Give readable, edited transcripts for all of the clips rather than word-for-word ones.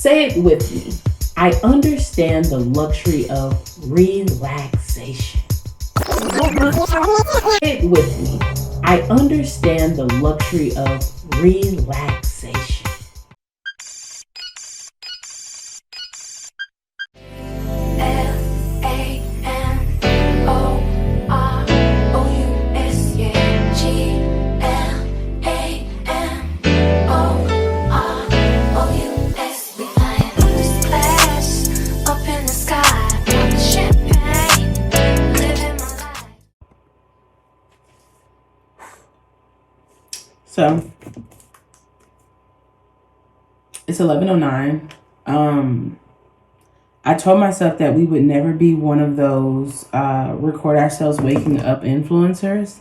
Say it with me. I understand the luxury of relaxation. Say it with me. I understand the luxury of relaxation. So it's 11:09. I told myself that we would never be one of those record ourselves waking up influencers.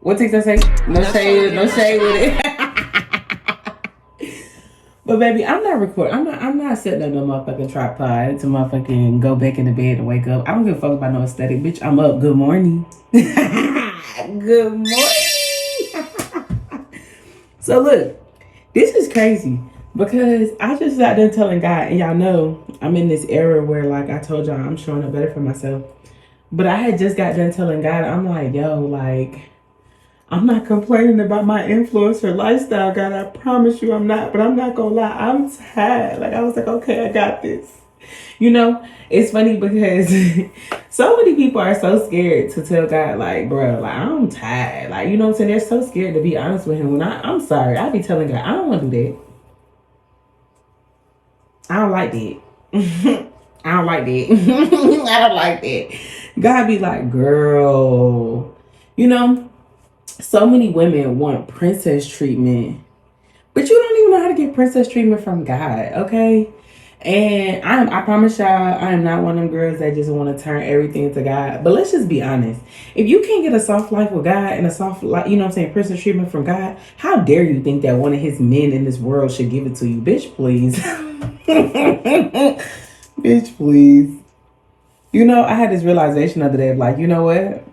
What takes I say? No shade with it. But baby, I'm not recording. I'm not setting up no motherfucking tripod to motherfucking go back in the bed and wake up. I don't give a fuck about no aesthetic, bitch. I'm up. Good morning. Good morning. So look, this is crazy because I just got done telling God, and y'all know I'm in this era where, like I told y'all, I'm showing up better for myself. But I had just got done telling God, I'm like, yo, like, I'm not complaining about my influencer lifestyle, God. I promise you I'm not. But I'm not going to lie. I'm tired. Like, I was like, okay, I got this. You know, it's funny because so many people are so scared to tell God, like, bro, like, I'm tired. Like, you know what I'm saying? They're so scared to be honest with him. When I'm sorry. I be telling God, I don't want to do that. I don't like that. I don't like that. I don't like that. God be like, girl, you know, so many women want princess treatment, but you don't even know how to get princess treatment from God, okay? And I promise y'all, I am not one of them girls that just want to turn everything to God. But let's just be honest. If you can't get a soft life with God and a soft life, you know what I'm saying, princess treatment from God, how dare you think that one of his men in this world should give it to you? Bitch, please. Bitch, please. You know, I had this realization the other day of like, you know what?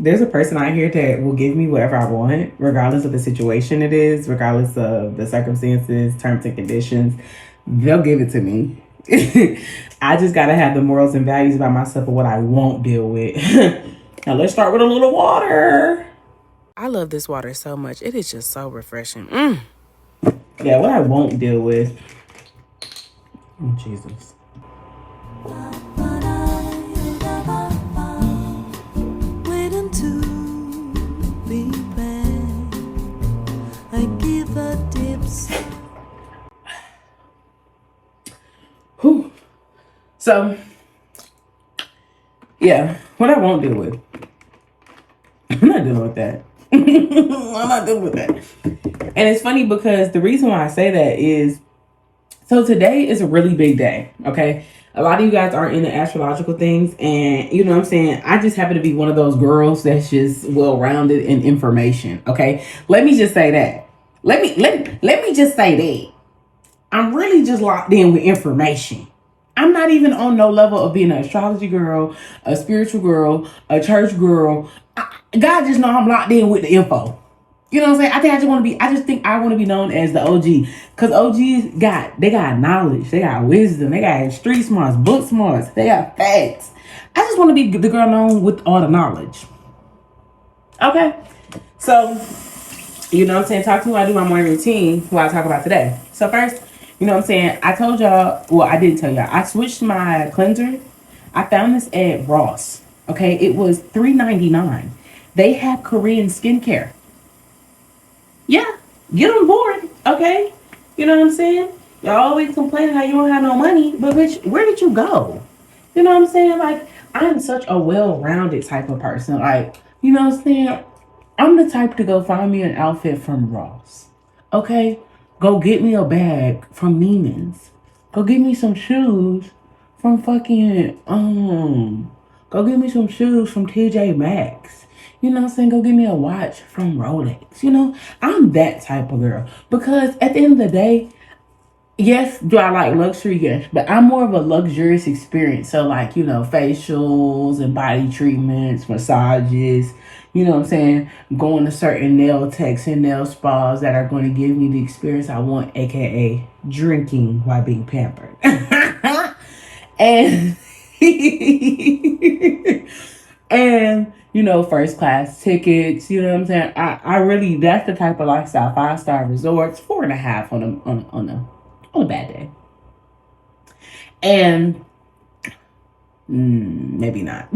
There's a person out here that will give me whatever I want, regardless of the situation it is, regardless of the circumstances, terms and conditions. They'll give it to me. I just gotta have the morals and values about myself of what I won't deal with. Now let's start with a little water. I love this water so much. It is just so refreshing. Yeah, what I won't deal with. Oh, Jesus. Whew. So, yeah, what I won't deal with. I'm not dealing with that. I'm not dealing with that. And it's funny because the reason why I say that is, so today is a really big day, okay? A lot of you guys aren't into astrological things, and you know what I'm saying? I just happen to be one of those girls that's just well-rounded in information, okay? Let me just say that. Let me just say that. I'm really just locked in with information. I'm not even on no level of being an astrology girl, a spiritual girl, a church girl. God just know I'm locked in with the info. You know what I'm saying? I just think I want to be known as the OG. Cause OGs they got knowledge, they got wisdom, they got street smarts, book smarts, they got facts. I just want to be the girl known with all the knowledge. Okay? So, you know what I'm saying? Talk to me while I do my morning routine, what I talk about today. So first, you know what I'm saying? I told y'all, well, I didn't tell y'all. I switched my cleanser. I found this at Ross. Okay, it was $3.99. They have Korean skincare. Yeah, get on board, okay? You know what I'm saying? Y'all always complaining how you don't have no money, but bitch, where did you go? You know what I'm saying? Like, I'm such a well-rounded type of person. Like, you know what I'm saying? I'm the type to go find me an outfit from Ross. Okay? Go get me a bag from Neiman's. Go get me some shoes from fucking, go get me some shoes from TJ Maxx. You know what I'm saying? Go get me a watch from Rolex. You know, I'm that type of girl. Because at the end of the day, yes, do I like luxury? Yes. But I'm more of a luxurious experience. So like, you know, facials and body treatments, massages, you know what I'm saying, going to certain nail techs and nail spas that are going to give me the experience I want, aka drinking while being pampered. And and first class tickets, you know what I'm saying? I really, that's the type of lifestyle. 5-star resorts, 4.5 on a bad day. And maybe not.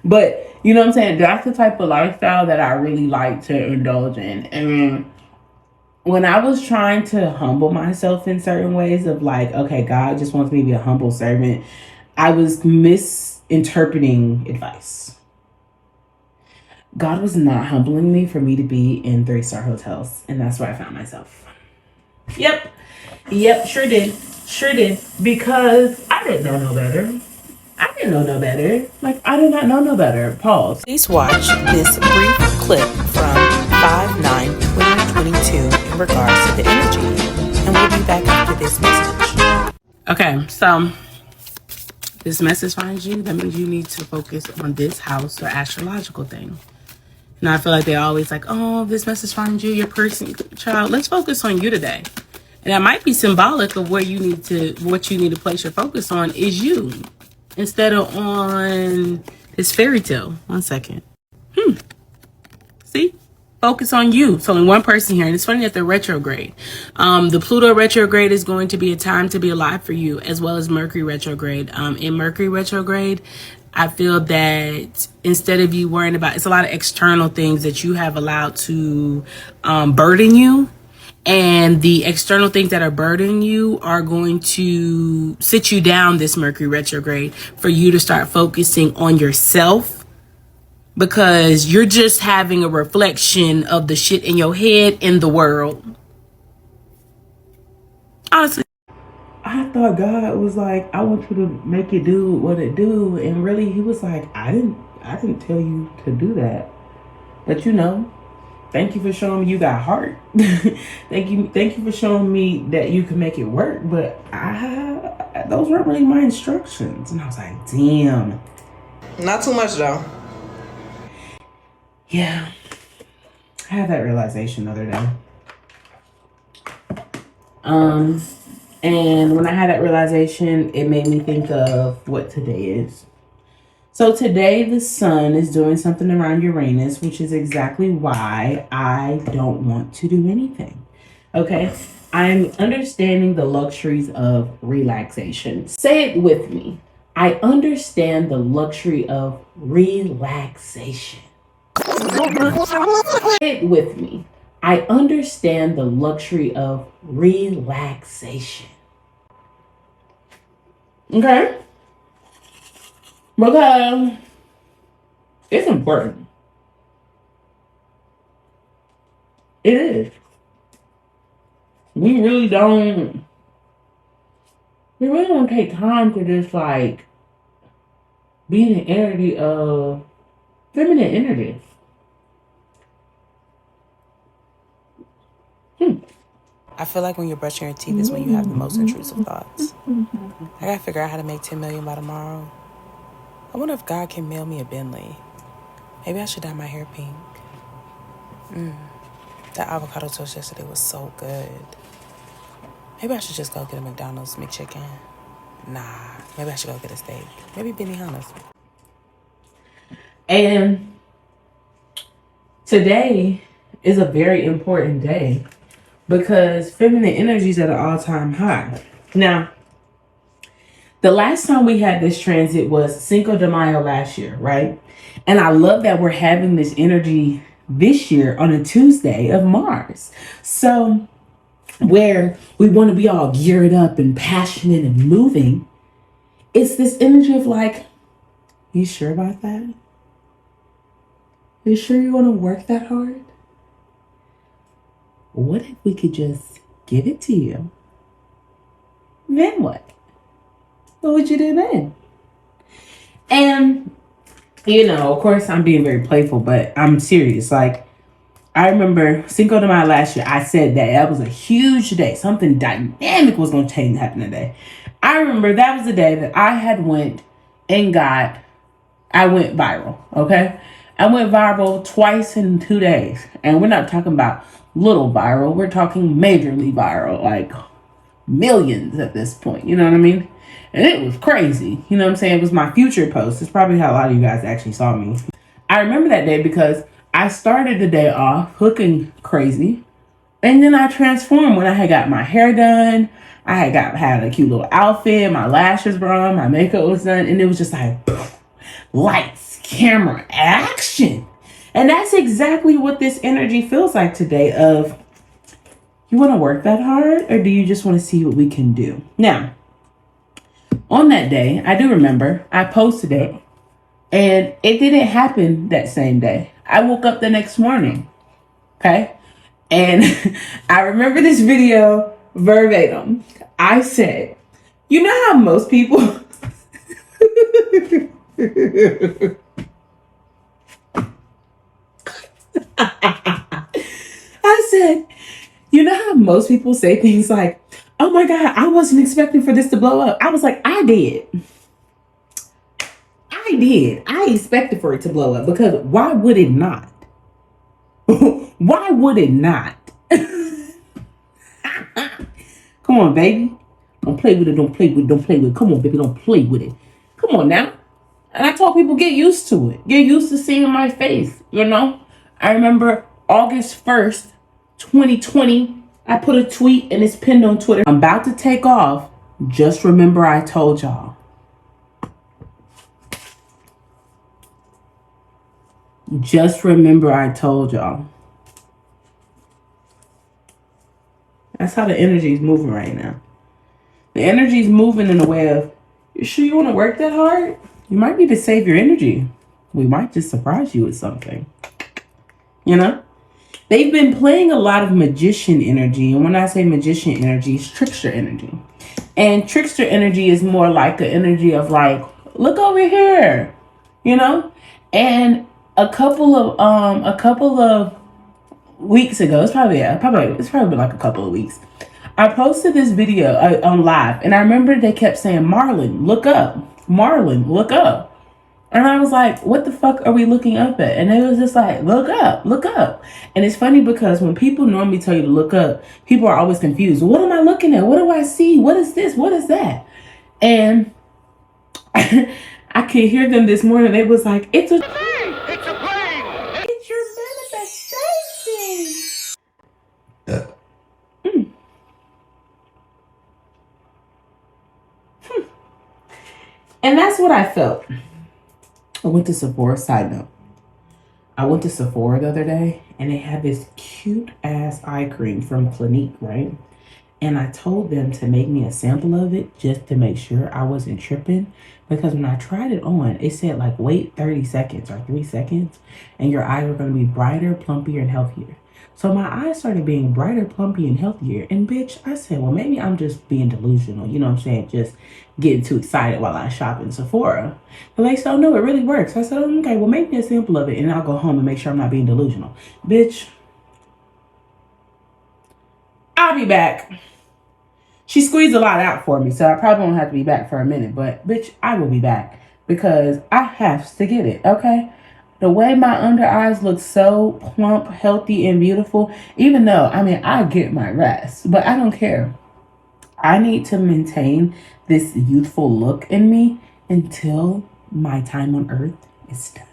But you know what I'm saying? That's the type of lifestyle that I really like to indulge in. And when I was trying to humble myself in certain ways of like, okay, God just wants me to be a humble servant, I was misinterpreting advice. God was not humbling me for me to be in 3-star hotels. And that's where I found myself. Yep, sure did. Because I didn't know no better. Like, I did not know no better. Pause. Please watch this brief clip from 5/9/2022 in regards to the energy, and we'll be back after this message. Okay, so this message finds you. That means you need to focus on this house or astrological thing. And I feel like they're always like, oh, this message finds you, your person, child. Let's focus on you today. And that might be symbolic of what you need to place your focus on is you, instead of on this fairy tale. 1 second. See? Focus on you. It's only one person here. And it's funny that the retrograde. The Pluto retrograde is going to be a time to be alive for you, as well as Mercury retrograde. In Mercury retrograde, I feel that instead of you worrying about, it's a lot of external things that you have allowed to burden you. And the external things that are burdening you are going to sit you down this Mercury retrograde for you to start focusing on yourself, because you're just having a reflection of the shit in your head in the world. Honestly, I thought God was like, I want you to make it do what it do. And really, he was like, I didn't tell you to do that. But thank you for showing me you got heart. thank you for showing me that you can make it work. But those weren't really my instructions. And I was like, damn. Not too much though. Yeah. I had that realization the other day. And when I had that realization, it made me think of what today is. So today the sun is doing something around Uranus, which is exactly why I don't want to do anything. Okay? I'm understanding the luxuries of relaxation. Say it with me. I understand the luxury of relaxation. Say it with me. I understand the luxury of relaxation. Okay? Because it's important. It is. We really don't take time to just like be in the energy of feminine energy. I feel like when you're brushing your teeth is when you have the most intrusive thoughts. I gotta figure out how to make $10 million by tomorrow. I wonder if God can mail me a Bentley. Maybe I should dye my hair pink. That avocado toast yesterday was so good. Maybe I should just go get a McDonald's McChicken. Nah, maybe I should go get a steak. Maybe Benihana's. And today is a very important day because feminine energy is at an all-time high. Now, the last time we had this transit was Cinco de Mayo last year, right? And I love that we're having this energy this year on a Tuesday of Mars. So where we want to be all geared up and passionate and moving, it's this energy of like, you sure about that? You sure you want to work that hard? What if we could just give it to you? Then what? What would you do then? And, of course, I'm being very playful, but I'm serious. Like, I remember Cinco de Mayo last year, I said that was a huge day. Something dynamic was going to happen today. I remember that was the day that I had I went viral, okay? I went viral twice in 2 days. And we're not talking about little viral. We're talking majorly viral. Like millions at this point. You know what I mean? And it was crazy. You know what I'm saying? It was my future post. It's probably how a lot of you guys actually saw me. I remember that day because I started the day off looking crazy. And then I transformed when I had got my hair done. I had a cute little outfit. My lashes were on. My makeup was done. And it was just like, poof, lights, camera, action. And that's exactly what this energy feels like today of, you want to work that hard or do you just want to see what we can do? Now, on that day, I do remember I posted it and it didn't happen that same day. I woke up the next morning. Okay. And I remember this video verbatim. I said, you know how most people I said, you know how most people say things like, oh my God, I wasn't expecting for this to blow up. I was like, I did. I expected for it to blow up because why would it not? Why would it not? Come on, baby. Don't play with it. Don't play with it. Don't play with it. Come on, baby. Don't play with it. Come on now. And I told people, get used to it. Get used to seeing my face, you know? I remember August 1st, 2020, I put a tweet and it's pinned on Twitter. I'm about to take off. Just remember I told y'all. Just remember I told y'all. That's how the energy is moving right now. The energy is moving in a way of, you sure you want to work that hard? You might need to save your energy. We might just surprise you with something. You know? They've been playing a lot of magician energy. And when I say magician energy, it's trickster energy. And trickster energy is more like an energy of like, look over here. You know? And a couple of weeks ago, it's probably like a couple of weeks, I posted this video on live, and I remember they kept saying, Marlon, look up. Marlon, look up. And I was like, what the fuck are we looking up at? And it was just like, look up, look up. And it's funny because when people normally tell you to look up, people are always confused. What am I looking at? What do I see? What is this? What is that? And I could hear them this morning. They was like, it's a plane. It's a plane. It's your manifestation. And that's what I felt. I went to Sephora, side note. I went to Sephora the other day and they had this cute ass eye cream from Clinique, right? And I told them to make me a sample of it just to make sure I wasn't tripping. Because when I tried it on, it said like wait 30 seconds or 3 seconds and your eyes are going to be brighter, plumpier, and healthier. So my eyes started being brighter, plumpy, and healthier. And bitch, I said, well, maybe I'm just being delusional. You know what I'm saying? Just getting too excited while I shop in Sephora. But they said, oh, no, it really works. I said, oh, okay, well, make me a sample of it and I'll go home and make sure I'm not being delusional. Bitch, I'll be back. She squeezed a lot out for me, so I probably won't have to be back for a minute. But, bitch, I will be back because I have to get it, okay? The way my under eyes look so plump, healthy, and beautiful, even though, I mean, I get my rest, but I don't care. I need to maintain this youthful look in me until my time on earth is done,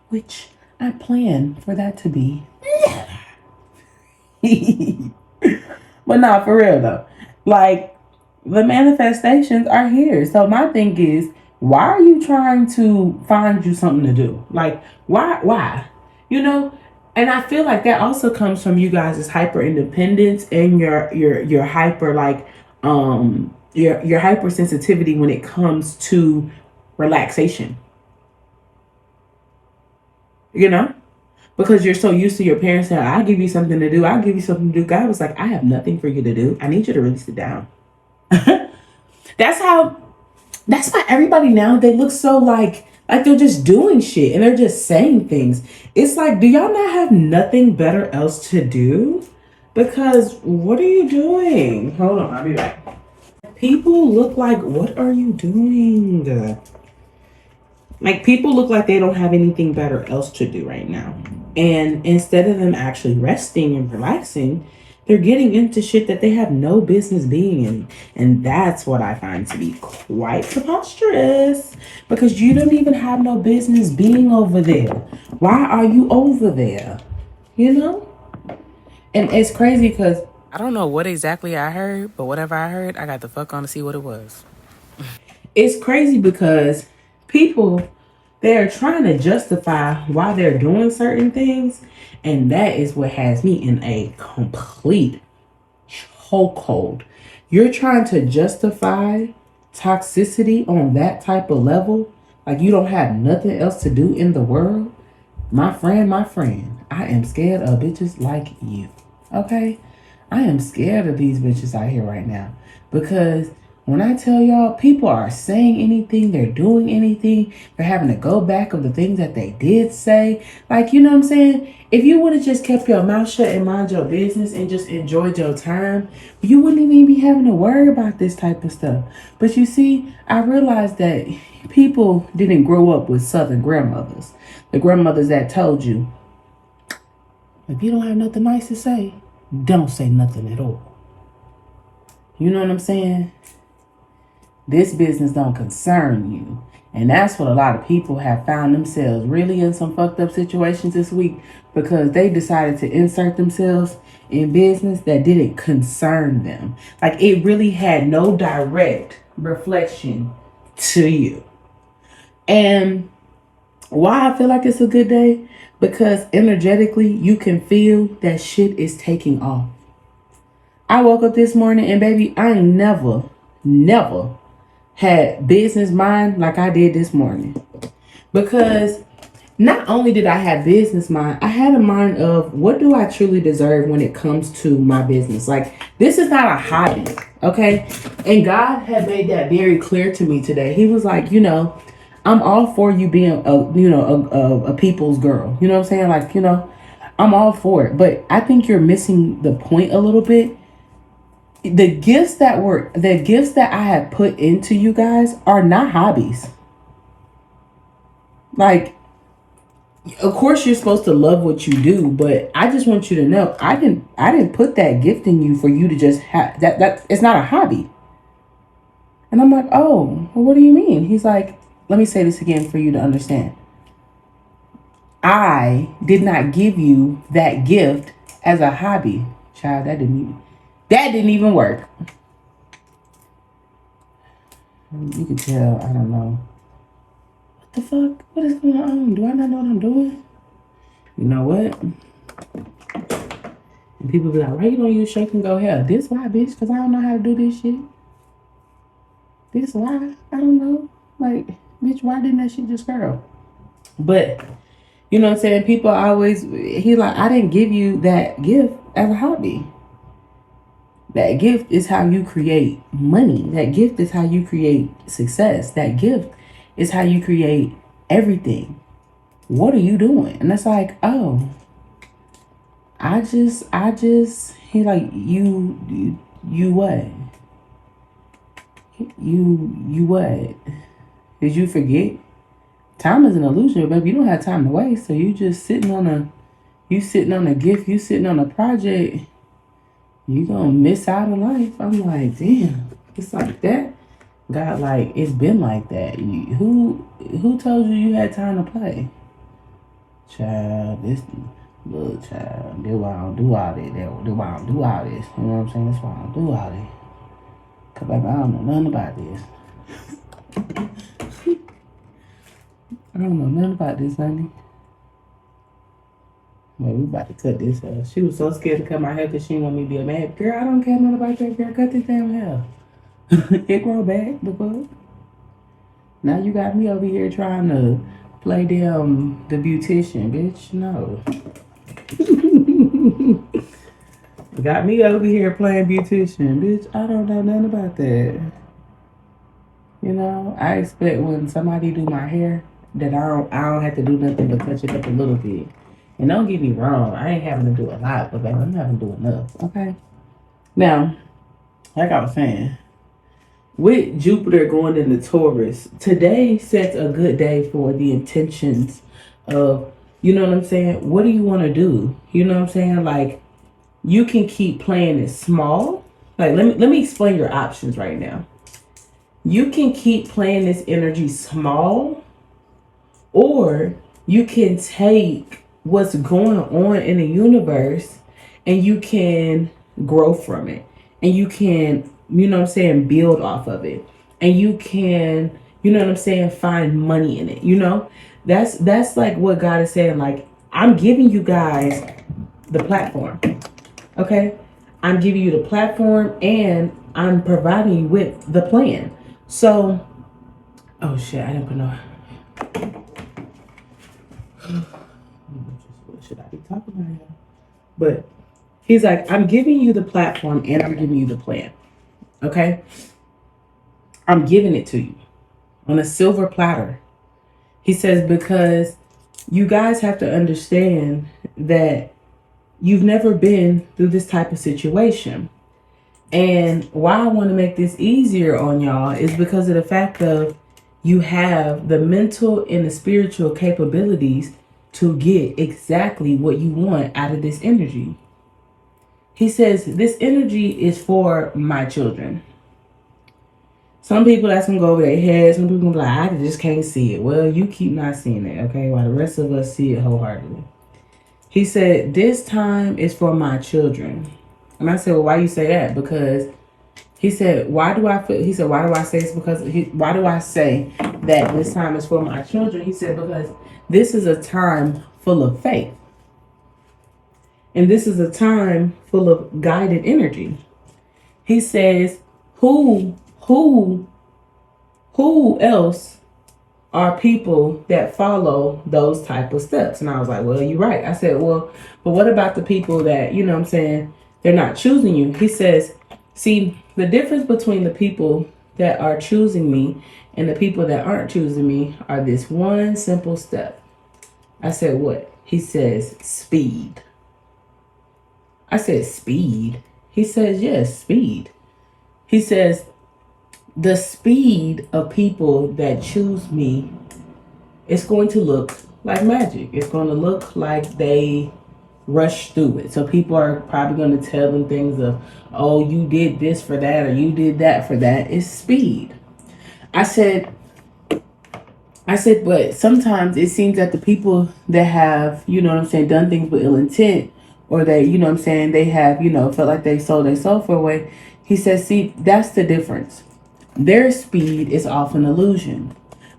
which I plan for that to be never. But nah, for real though. Like, the manifestations are here. So my thing is, why are you trying to find you something to do? Like, why? You know? And I feel like that also comes from you guys' hyper independence and your hyper like your hypersensitivity when it comes to relaxation. You know? Because you're so used to your parents saying, I'll give you something to do. I'll give you something to do. God was like, I have nothing for you to do. I need you to really sit down. That's why everybody now, they look so like they're just doing shit and they're just saying things. It's like, do y'all not have nothing better else to do? Because what are you doing? Hold on, I'll be back. People look like, what are you doing? Like, people look like they don't have anything better else to do right now. And instead of them actually resting and relaxing, they're getting into shit that they have no business being in. And that's what I find to be quite preposterous. Because you don't even have no business being over there. Why are you over there? You know? And it's crazy because I don't know what exactly I heard, but whatever I heard, I got the fuck on to see what it was. people, they're trying to justify why they're doing certain things, and that is what has me in a complete chokehold. You're trying to justify toxicity on that type of level, like you don't have nothing else to do in the world. My friend, I am scared of bitches like you. Okay? I am scared of these bitches out here right now. Because when I tell y'all, people are saying anything, they're doing anything, they're having to go back of the things that they did say. Like, you know what I'm saying? If you would have just kept your mouth shut and mind your business and just enjoyed your time, you wouldn't even be having to worry about this type of stuff. But you see, I realized that people didn't grow up with Southern grandmothers. The grandmothers that told you, if you don't have nothing nice to say, don't say nothing at all. You know what I'm saying? This business don't concern you. And that's what a lot of people have found themselves really in some fucked up situations this week, because they decided to insert themselves in business that didn't concern them. Like, it really had no direct reflection to you. And why I feel like it's a good day? Because energetically, you can feel that shit is taking off. I woke up this morning and baby, I ain't never had business mind like I did this morning. Because not only did I have business mind, I had a mind of what do I truly deserve when it comes to my business. Like, this is not a hobby, okay? And God had made that very clear to me today. He was like, I'm all for you being a people's girl. You know what I'm saying? Like, I'm all for it. But I think you're missing the point a little bit. The gifts that I have put into you guys are not hobbies. Like, of course you're supposed to love what you do, but I just want you to know I didn't put that gift in you for you to just have that it's not a hobby. And I'm like, oh, well, what do you mean? He's like, let me say this again for you to understand. I did not give you that gift as a hobby. Child, that didn't even work. You can tell, I don't know. What the fuck? What is going on? Do I not know what I'm doing? You know what? And people be like, why you don't use shake and go hell? This why, bitch? Because I don't know how to do this shit. This why? I don't know. Like, bitch, why didn't that shit just curl? But, you know what I'm saying? People always, he like, I didn't give you that gift as a hobby. That gift is how you create money. That gift is how you create success. That gift is how you create everything. What are you doing? And it's like, oh, he like, you what? You what? Did you forget? Time is an illusion, baby. You don't have time to waste. So you sitting on a gift, you sitting on a project, you gonna miss out on life. I'm like, damn, it's like that. God, like, it's been like that. Who told you had time to play? Child, this little child. That's why I don't do all this. That's why I don't do all this. You know what I'm saying? That's why I don't do all this. Cause baby, I don't know nothing about this. I don't know nothing about this, honey. Well, we about to cut this hair. She was so scared to cut my hair because she didn't want me to be a man. Girl, I don't care nothing about that, girl. Cut this damn hair. It grow back, the fuck. Now you got me over here trying to play the beautician, bitch. No. Got me over here playing beautician, bitch. I don't know nothing about that. You know, I expect when somebody do my hair that I don't have to do nothing but touch it up a little bit. And don't get me wrong, I ain't having to do a lot, but baby, I'm having to do enough. Okay. Now, like I was saying, with Jupiter going into Taurus, today sets a good day for the intentions of, you know what I'm saying? What do you want to do? You know what I'm saying? Like, you can keep playing it small. Like, let me explain your options right now. You can keep playing this energy small, or you can take what's going on in the universe and you can grow from it. And you can, you know what I'm saying, build off of it. And you can, you know what I'm saying, find money in it. You know? That's like what God is saying. Like, I'm giving you guys the platform. Okay? I'm giving you the platform and I'm providing you with the plan. So, oh shit, I didn't put no. What should I be talking about here? But he's like, I'm giving you the platform and I'm giving you the plan. Okay? I'm giving it to you on a silver platter. He says, because you guys have to understand that you've never been through this type of situation. And why I want to make this easier on y'all is because of the fact of you have the mental and the spiritual capabilities to get exactly what you want out of this energy. He says, this energy is for my children. Some people, that's going to go over their heads. Some people going to be like, I just can't see it. Well, you keep not seeing it, okay? While the rest of us see it wholeheartedly. He said, this time is for my children. And I said, well, why you say that? Because he said, why do I say it's because, why do I say that this time is for my children? He said, because this is a time full of faith. And this is a time full of guided energy. He says, who else are people that follow those type of steps? And I was like, well, you're right. I said, well, but what about the people that, you know what I'm saying, they're not choosing you? He says, see, the difference between the people that are choosing me and the people that aren't choosing me are this one simple step. I said, what? He says, speed. I said, speed? He says, yes, speed. He says, the speed of people that choose me, it's going to look like magic. It's going to look like they rush through it. So people are probably going to tell them things of, oh, you did this for that, or you did that for that. It's speed. I said, but sometimes it seems that the people that have, you know what I'm saying, done things with ill intent, or they, you know what I'm saying, they have, you know, felt like they sold their soul for away. He says, see, that's the difference. Their speed is off an illusion.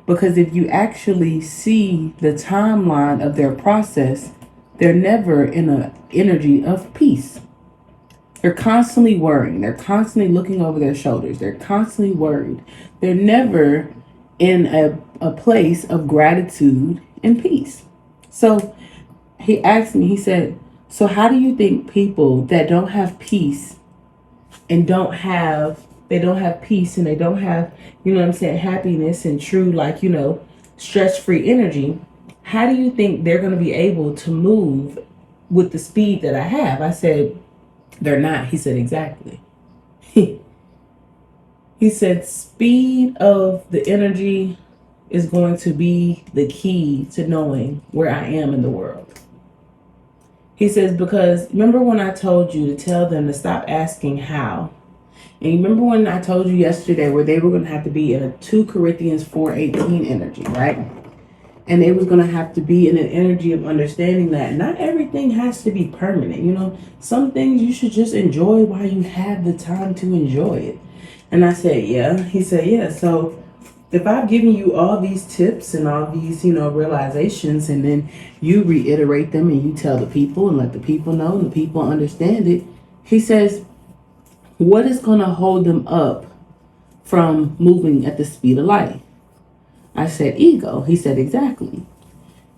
Because if you actually see the timeline of their process, they're never in an energy of peace. They're constantly worrying. They're constantly looking over their shoulders. They're constantly worried. They're never in a place of gratitude and peace. So he asked me, he said, so how do you think people that don't have peace and they don't have peace and they don't have, you know what I'm saying, happiness and true, like, you know, stress-free energy, how do you think they're going to be able to move with the speed that I have? I said, they're not. He said, exactly. He said, speed of the energy is going to be the key to knowing where I am in the world. He says, because remember when I told you to tell them to stop asking how? And you remember when I told you yesterday where they were going to have to be in a 2 Corinthians 4:18 energy, right? And they was going to have to be in an energy of understanding that not everything has to be permanent. You know, some things you should just enjoy while you have the time to enjoy it. And I said, yeah. He said, yeah. So if I've given you all these tips and all these, you know, realizations, and then you reiterate them and you tell the people and let the people know and the people understand it, he says, what is going to hold them up from moving at the speed of light? I said, ego. He said, exactly.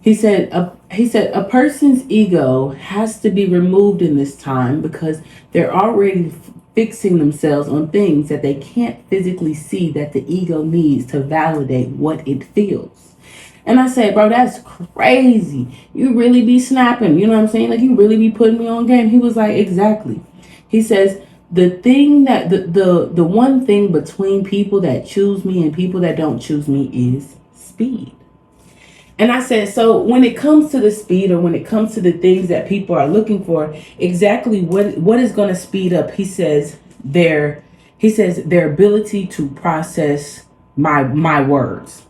He said, a person's ego has to be removed in this time because they're already fixing themselves on things that they can't physically see that the ego needs to validate what it feels. And I said, bro, that's crazy. You really be snapping. You know what I'm saying? Like, you really be putting me on game. He was like, exactly. He says, the thing that the one thing between people that choose me and people that don't choose me is speed. And I said, so when it comes to the speed, or when it comes to the things that people are looking for, exactly what is going to speed up? Their ability to process my words.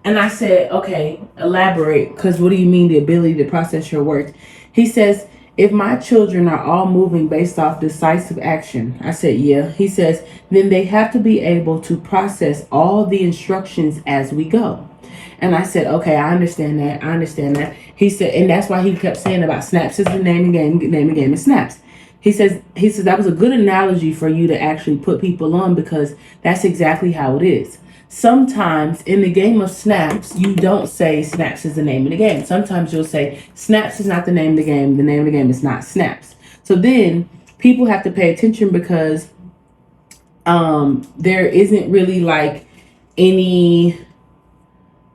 And I said, okay, elaborate, because what do you mean the ability to process your words? He says, if my children are all moving based off decisive action. I said, yeah. He says, then they have to be able to process all the instructions as we go. And I said, okay, I understand that. I understand that. He said, and that's why he kept saying about snaps is the name of the game is snaps. He says that was a good analogy for you to actually put people on, because that's exactly how it is. Sometimes in the game of snaps, you don't say snaps is the name of the game. Sometimes you'll say snaps is not the name of the game. The name of the game is not snaps. So then people have to pay attention, because there isn't really like any.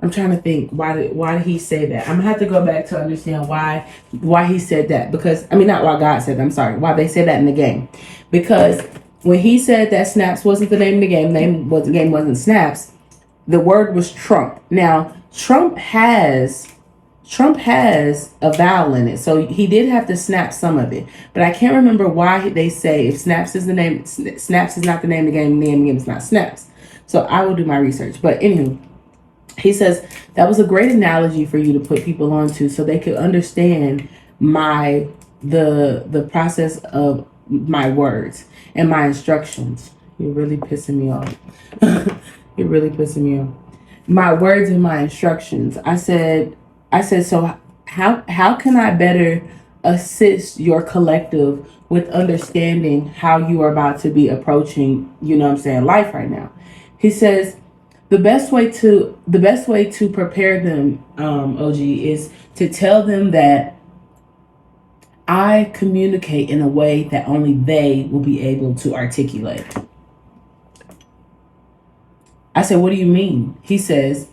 I'm trying to think why did he say that? I'm gonna have to go back to understand why he said that, because I mean, not why God said that, I'm sorry, why they said that in the game. Because when he said that snaps wasn't the name of the game, the game wasn't snaps, the word was Trump. Now Trump has a vowel in it, so he did have to snap some of it. But I can't remember why they say if snaps is not the name of the game, the name of the game is not snaps. So I will do my research. But anywho, he says that was a great analogy for you to put people onto, so they could understand the process of my words and my instructions. You're really pissing me off. You're really pissing me off. My words and my instructions. I said, so how can I better assist your collective with understanding how you are about to be approaching, life right now? He says, the best way to prepare them, OG, is to tell them that I communicate in a way that only they will be able to articulate. I said, what do you mean? He says,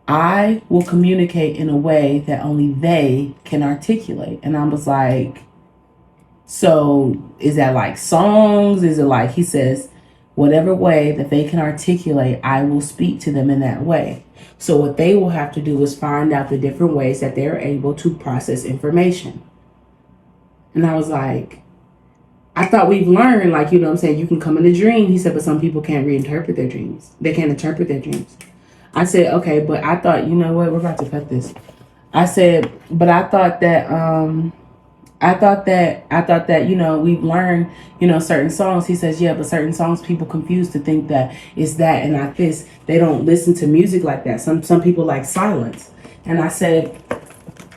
I will communicate in a way that only they can articulate. And I was like, so is that like songs? Is it like, he says, whatever way that they can articulate, I will speak to them in that way. So what they will have to do is find out the different ways that they're able to process information. And I was like, I thought we've learned, like, you can come in a dream. He said, but some people can't reinterpret their dreams. They can't interpret their dreams. I said, okay, but I thought, you know what, we're about to cut this. I said, but I thought that, we've learned, certain songs. He says, yeah, but certain songs people confuse to think that it's that and not this. They don't listen to music like that. Some people like silence. And I said,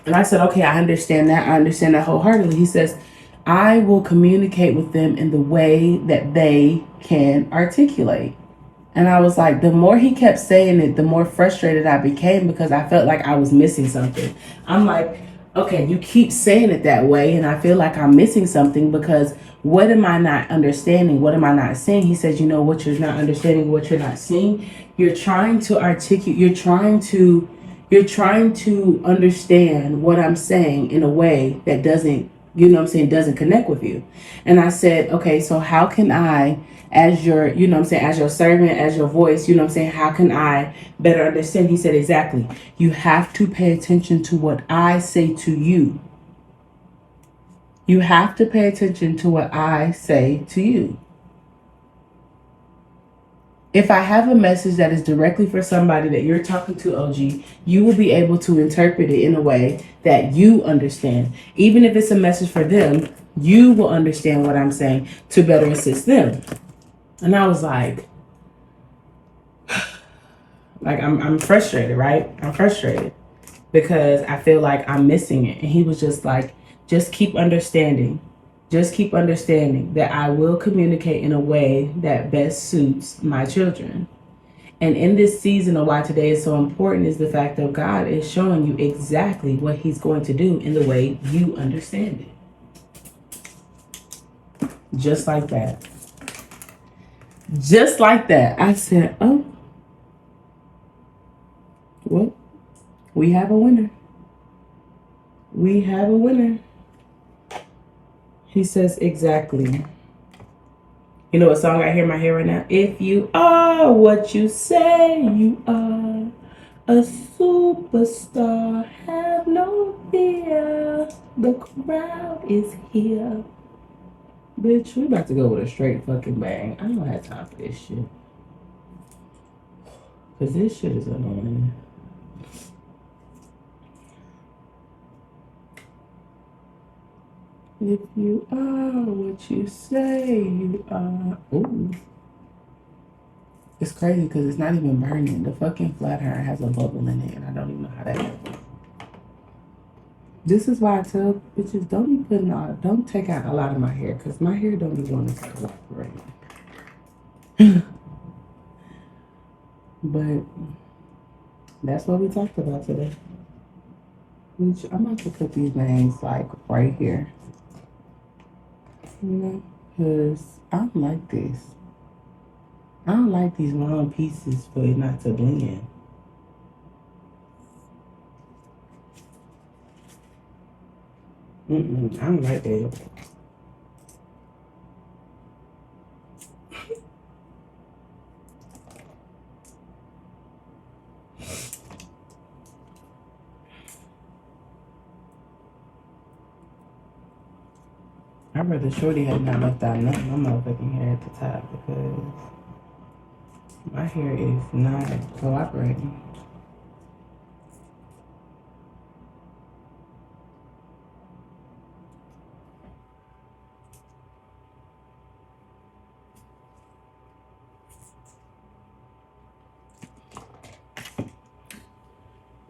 okay, I understand that. I understand that wholeheartedly. He says, I will communicate with them in the way that they can articulate. And I was like, the more he kept saying it, the more frustrated I became, because I felt like I was missing something. I'm like, okay, you keep saying it that way, and I feel like I'm missing something, because what am I not understanding? What am I not seeing? He says, what you're not understanding, what you're not seeing, you're trying to articulate, you're trying to understand what I'm saying in a way that doesn't, doesn't connect with you. And I said, okay, so how can I, as your, as your servant, as your voice, how can I better understand? He said, exactly. You have to pay attention to what I say to you. You have to pay attention to what I say to you. If I have a message that is directly for somebody that you're talking to, OG, you will be able to interpret it in a way that you understand. Even if it's a message for them, you will understand what I'm saying to better assist them. And I was like I'm frustrated, right? I'm frustrated because I feel like I'm missing it. And he was just like, just keep understanding. Just keep understanding that I will communicate in a way that best suits my children. And in this season of why today is so important is the fact that God is showing you exactly what he's going to do in the way you understand it. Just like that. Just like that. I said, oh, well, we have a winner. We have a winner. He says, exactly. You know what song I hear in my hair right now? If you are what you say you are, a superstar, have no fear. The crowd is here. Bitch, we about to go with a straight fucking bang. I don't have time for this shit. Cause this shit is annoying. If you are what you say you are. Ooh. It's crazy because it's not even burning. The fucking flat iron has a bubble in it and I don't even know how that happened. This is why I tell bitches, don't take out a lot of my hair because my hair don't be wanting to cooperate. But that's what we talked about today. Which I'm about to put these names like right here. You know? Because I don't like this. I don't like these long pieces for it not to blend. I don't like that. I'd rather Shorty had not left out nothing on my motherfucking hair at the top because my hair is not cooperating.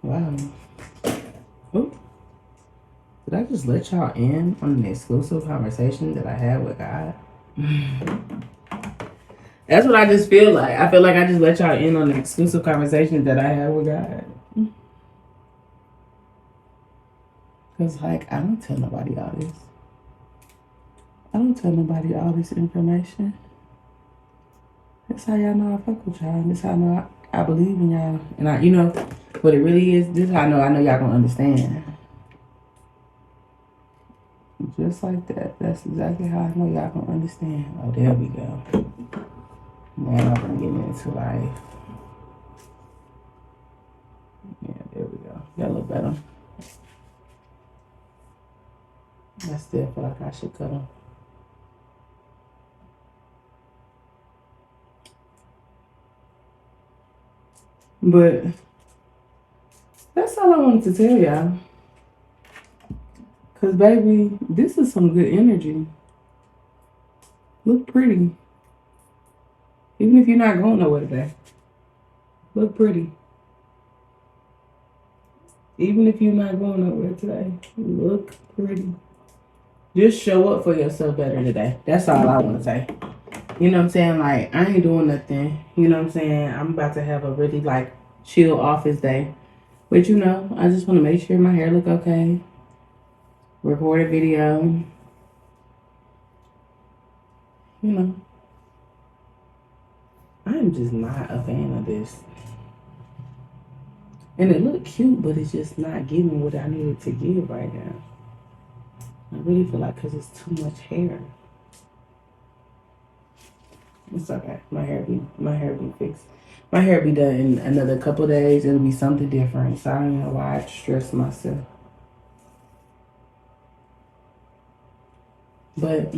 Wow. Oop. Did I just let y'all in on an exclusive conversation that I had with God? That's what I just feel like. I feel like I just let y'all in on an exclusive conversation that I had with God. Because, like, I don't tell nobody all this. I don't tell nobody all this information. That's how y'all know I fuck with y'all. That's how I know I believe in y'all. And I, you know, what it really is, this is how I know y'all gonna understand. Just like that. That's exactly how I know y'all gonna understand. Oh, there we go. Now I'm gonna get into life. Yeah, there we go. That look better. I still feel like I should cut them. But that's all I wanted to tell y'all. Cause baby, this is some good energy. Look pretty. Even if you're not going nowhere today. Look pretty. Even if you're not going nowhere today. Look pretty. Just show up for yourself better today. That's all I want to say. You know what I'm saying? Like, I ain't doing nothing. You know what I'm saying? I'm about to have a really, like, chill office day. But, you know, I just want to make sure my hair look okay. Record a video. You know. I'm just not a fan of this. And it looked cute, but it's just not giving what I needed to give right now. I really feel like because it's too much hair. It's okay. My hair be fixed. My hair be done in another couple days. It'll be something different. So I don't know why I stress myself. But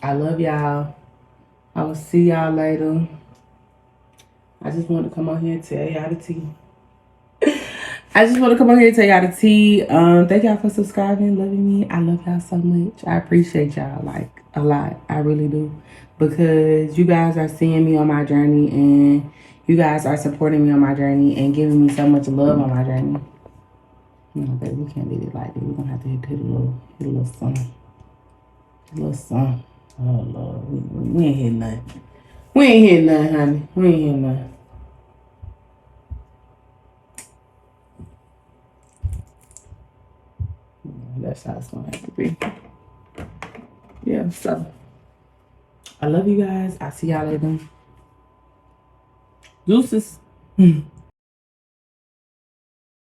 I love y'all. I will see y'all later. I just want to come on here and tell y'all the tea. Thank y'all for subscribing, loving me. I love y'all so much. I appreciate y'all like a lot. I really do. Because you guys are seeing me on my journey and you guys are supporting me on my journey and giving me so much love on my journey. No, baby, we can't leave it like that. We're gonna have to hit a little song. A little song. Oh Lord. We ain't hitting nothing. We ain't hitting nothing, honey. We ain't hitting nothing. That's how it's gonna have to be. Yeah, so I love you guys. I'll see y'all later. Deuces.